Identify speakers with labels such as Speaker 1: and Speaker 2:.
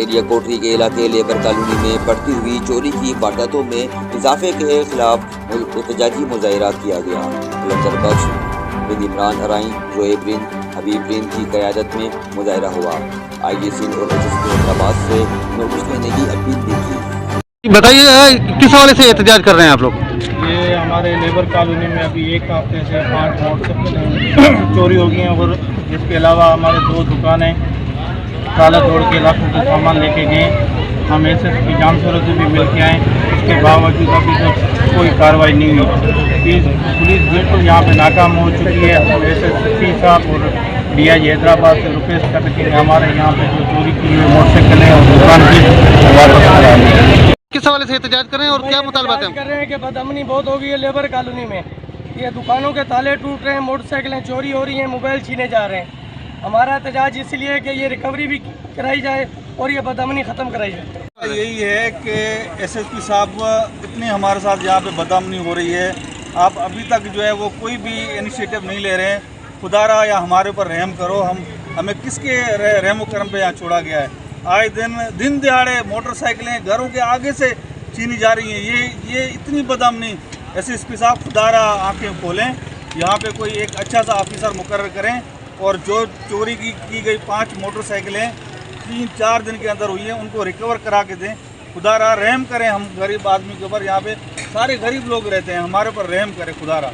Speaker 1: Area Kotri کے علاقے labour colony میں بڑھتی ہوئی چوری کی وارداتوں میں اضافے کے خلاف احتجاجی مظاہرہ کیا گیا۔ کلندر بخش بن عمران ارائیں، زہیب بن حبیب بن کی قیادت میں مظاہرہ ہوا۔ آئی سندھ اور ایس ایس پی حیدرآباد سے نوٹس لینے کی اپیل بھی کی۔
Speaker 2: بتائیے کس حوالے سے احتجاج کر رہے ہیں آپ لوگ؟
Speaker 3: یہ ہمارے لیبر کالونی میں ابھی ایک ہفتے سے 5 موٹر سائیکلیں چوری ہو گئی ہیں، اور اس کے علاوہ ہمارے 2 دکانیں تالا توڑ کے لاکھوں کا سامان لے کے گئے۔ ہم ایس ایس پی جام سورت سے بھی مل کے آئے، اس کے باوجود ابھی تک کوئی کارروائی نہیں ہوئی۔ پولیس بالکل یہاں پہ ناکام ہو چکی ہے۔ ایس ایس پی صاحب اور ڈی آئی جی حیدرآباد سے ریکویسٹ کر کے ہمارے یہاں پہ جو چوری کی ہوئی موٹر سائیکلیں اور دکان کی واپس کرائیں۔
Speaker 2: کس حوالے سے احتجاج کر رہے ہیں اور کیا مطالبات ہیں؟
Speaker 4: کر رہے ہیں کہ بدامنی بہت ہو گئی ہے لیبر کالونی میں، یہ دکانوں کے تالے ٹوٹ رہے ہیں، موٹر سائیکلیں چوری ہو رہی ہیں، موبائل چھینے جا رہے ہیں۔ ہمارا احتجاج اس لیے کہ یہ ریکوری بھی کرائی جائے اور یہ بدامنی ختم کرائی جائے۔
Speaker 3: یہی ہے کہ ایس ایس پی صاحب اتنی ہمارے ساتھ یہاں پہ بدامنی ہو رہی ہے، آپ ابھی تک جو ہے وہ کوئی بھی انیشیٹو نہیں لے رہے ہیں۔ خدا را یا ہمارے اوپر رحم کرو، ہمیں کس کے رحم و کرم پہ یہاں چھوڑا گیا ہے؟ آئے دن دہاڑے موٹر سائیکلیں گھروں کے آگے سے چھینی جا رہی ہیں۔ یہ اتنی بدامنی ایس ایس پی صاحب خدا را آنکھیں کھولیں، یہاں پہ کوئی ایک اچھا سا آفیسر مقرر کریں، اور جو چوری کی گئی 5 موٹر سائیکلیں 3-4 دن کے اندر ہوئی ہیں ان کو ریکور کرا کے دیں۔ خدا را رحم کریں، ہم غریب آدمی کے اوپر، یہاں پہ سارے غریب لوگ رہتے ہیں، ہمارے اوپر رحم کریں خدا را۔